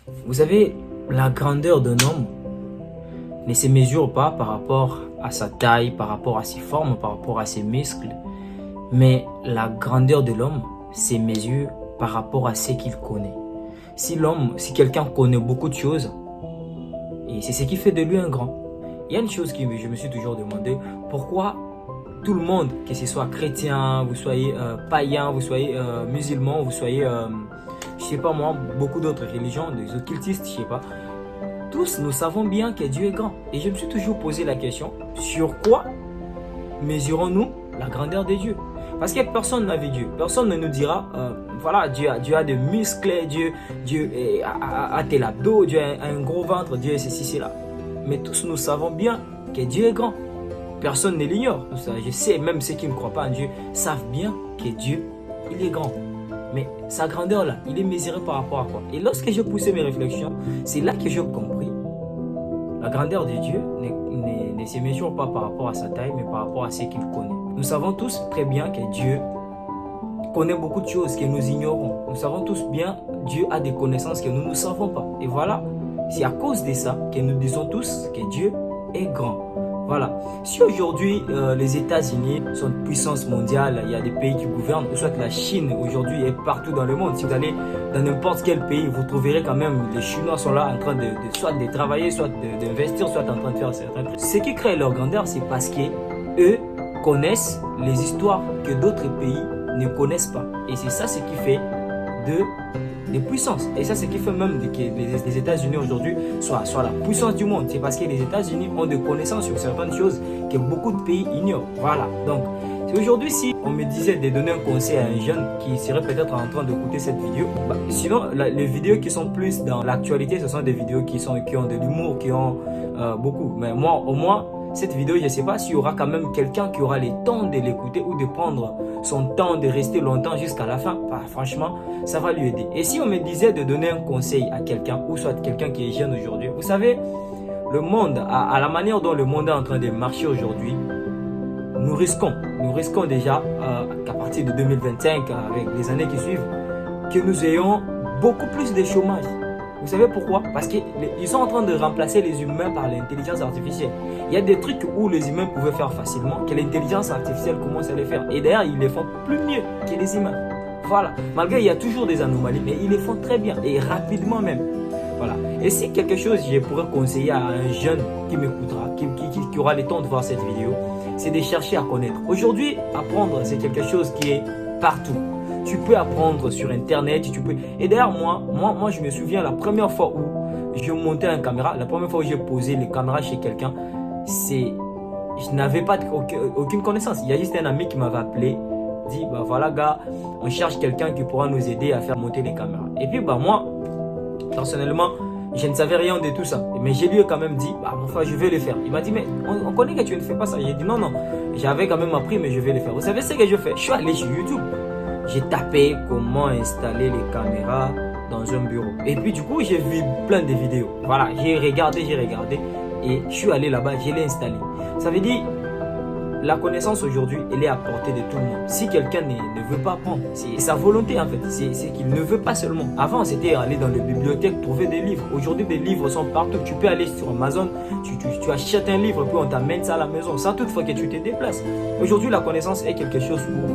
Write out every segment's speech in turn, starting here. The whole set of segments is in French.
Vous savez, la grandeur d'un homme ne se mesure pas par rapport à sa taille, par rapport à ses formes, par rapport à ses muscles, mais la grandeur de l'homme se mesure par rapport à ce qu'il connaît. Si quelqu'un connaît beaucoup de choses, et c'est ce qui fait de lui un grand. Il y a une chose que je me suis toujours demandé, pourquoi tout le monde, que ce soit chrétien, vous soyez païen, vous soyez musulman, vous soyez, je sais pas moi, beaucoup d'autres religions, des occultistes, je sais pas, tous nous savons bien que Dieu est grand. Et je me suis toujours posé la question, sur quoi mesurons-nous la grandeur de Dieu? Parce que personne n'a vu Dieu. Personne ne nous dira, voilà, Dieu a des muscles, Dieu a tel abdos, Dieu a un gros ventre, Dieu est ceci, cela. Mais tous nous savons bien que Dieu est grand. Personne ne l'ignore. Je sais, même ceux qui ne croient pas en Dieu savent bien que Dieu, il est grand. Mais sa grandeur là, il est mesuré par rapport à quoi? Et lorsque j'ai poussé mes réflexions, c'est là que j'ai compris. La grandeur de Dieu ne se mesure pas par rapport à sa taille, mais par rapport à ce qu'il connaît. Nous savons tous très bien que Dieu connaît beaucoup de choses que nous ignorons. Nous savons tous bien que Dieu a des connaissances que nous ne savons pas. Et voilà, c'est à cause de ça que nous disons tous que Dieu est grand. Voilà. Si aujourd'hui les États-Unis sont une puissance mondiale, il y a des pays qui gouvernent, ou soit la Chine aujourd'hui est partout dans le monde. Si vous allez dans n'importe quel pays, vous trouverez quand même les Chinois sont là en train soit de travailler, soit d'investir, soit en train de faire certains trucs. Ce qui crée leur grandeur, c'est parce que eux connaissent les histoires que d'autres pays ne connaissent pas. Et c'est ça ce qui fait des puissances. Et ça, c'est ce qui fait même que les États-Unis aujourd'hui soient la puissance du monde. C'est parce que les États-Unis ont des connaissances sur certaines choses que beaucoup de pays ignorent. Voilà. Donc, aujourd'hui, si on me disait de donner un conseil à un jeune qui serait peut-être en train d'écouter cette vidéo, sinon, les vidéos qui sont plus dans l'actualité, ce sont des vidéos qui ont de l'humour, qui ont beaucoup. Mais moi, au moins, cette vidéo, je ne sais pas s'il y aura quand même quelqu'un qui aura le temps de l'écouter ou de prendre son temps de rester longtemps jusqu'à la fin. Franchement, ça va lui aider. Et si on me disait de donner un conseil à quelqu'un, ou soit quelqu'un qui est jeune aujourd'hui, vous savez, le monde, à la manière dont le monde est en train de marcher aujourd'hui, nous risquons déjà qu'à partir de 2025, avec les années qui suivent, que nous ayons beaucoup plus de chômage. Vous savez pourquoi? Parce qu'ils sont en train de remplacer les humains par l'intelligence artificielle. Il y a des trucs où les humains pouvaient faire facilement, que l'intelligence artificielle commence à les faire. Et d'ailleurs, ils les font plus mieux que les humains. Voilà. Malgré il y a toujours des anomalies, mais ils les font très bien et rapidement même. Voilà. Et si quelque chose je pourrais conseiller à un jeune qui m'écoutera, qui aura le temps de voir cette vidéo, c'est de chercher à connaître. Aujourd'hui, apprendre, c'est quelque chose qui est partout. Tu peux apprendre sur internet, Et d'ailleurs, moi, je me souviens la première fois où je montais une caméra, la première fois où j'ai posé les caméras chez quelqu'un, je n'avais pas aucune connaissance. Il y a juste un ami qui m'avait appelé, dit, voilà gars, on cherche quelqu'un qui pourra nous aider à faire monter les caméras. Et puis, moi, personnellement, je ne savais rien de tout ça. Mais je lui ai quand même dit, mon frère, je vais le faire. Il m'a dit, mais on connaît que tu ne fais pas ça. J'ai dit, non. J'avais quand même appris, mais je vais le faire. Vous savez ce que je fais? Je suis allé sur YouTube. J'ai tapé comment installer les caméras dans un bureau. Et puis du coup, j'ai vu plein de vidéos. Voilà, j'ai regardé. Et je suis allé là-bas, je l'ai installé. Ça veut dire, la connaissance aujourd'hui, elle est à portée de tout le monde. Si quelqu'un ne veut pas apprendre, c'est sa volonté en fait. C'est qu'il ne veut pas seulement. Avant, c'était aller dans les bibliothèques, trouver des livres. Aujourd'hui, des livres sont partout. Tu peux aller sur Amazon, tu achètes un livre, puis on t'amène ça à la maison, sans toutefois que tu te déplaces. Aujourd'hui, la connaissance est quelque chose où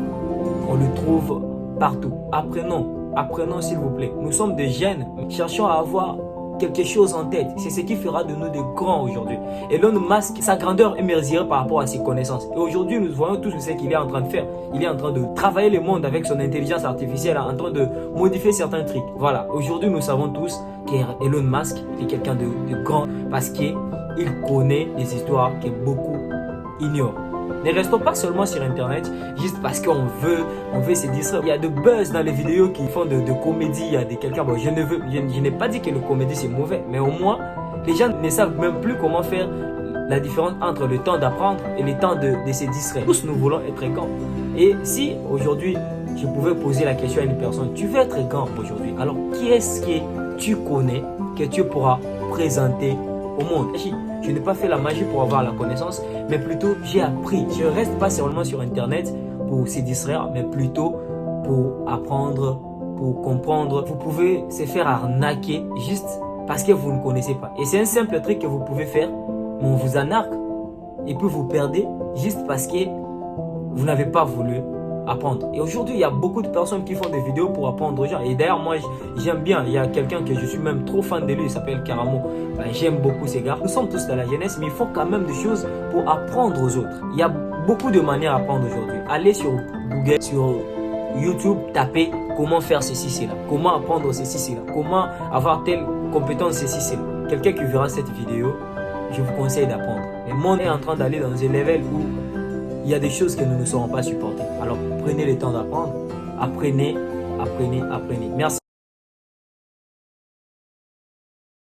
on le trouve partout. Apprenons s'il vous plaît. Nous sommes des jeunes, cherchons à avoir quelque chose en tête. C'est ce qui fera de nous des grands aujourd'hui. Elon Musk, sa grandeur est mesurée par rapport à ses connaissances. Et aujourd'hui, nous voyons tous ce qu'il est en train de faire. Il est en train de travailler le monde avec son intelligence artificielle, en train de modifier certains trucs. Voilà, aujourd'hui, nous savons tous qu'Elon Musk est quelqu'un de grand parce qu'il connaît des histoires que beaucoup ignorent. Ne restons pas seulement sur internet juste parce qu'on veut se distraire. Il y a de buzz dans les vidéos qui font de comédie. Il y a des quelqu'un. Je n'ai pas dit que le comédie c'est mauvais, mais au moins les gens ne savent même plus comment faire la différence entre le temps d'apprendre et le temps de se distraire. Tous nous voulons être grands. Et si aujourd'hui je pouvais poser la question à une personne, tu veux être grand aujourd'hui, alors qui est-ce que tu connais que tu pourras présenter au monde? Je n'ai pas fait la magie pour avoir la connaissance, mais plutôt j'ai appris. Je ne reste pas seulement sur internet pour se distraire, mais plutôt pour apprendre, pour comprendre. Vous pouvez se faire arnaquer juste parce que vous ne connaissez pas. Et c'est un simple truc que vous pouvez faire, mais on vous arnaque et puis vous perdez juste parce que vous n'avez pas voulu apprendre. Et aujourd'hui, il y a beaucoup de personnes qui font des vidéos pour apprendre aux gens. Et d'ailleurs, moi, j'aime bien. Il y a quelqu'un que je suis même trop fan de lui, il s'appelle Karamo. J'aime beaucoup ces gars. Nous sommes tous dans la jeunesse, mais il faut quand même des choses pour apprendre aux autres. Il y a beaucoup de manières à apprendre aujourd'hui. Allez sur Google, sur YouTube, tapez comment faire ceci, cela. Comment apprendre ceci, cela. Comment avoir telle compétence, ceci, cela. Quelqu'un qui verra cette vidéo, je vous conseille d'apprendre. Le monde est en train d'aller dans un level où il y a des choses que nous ne saurons pas supporter. Alors prenez le temps d'apprendre. Apprenez, apprenez, apprenez. Merci.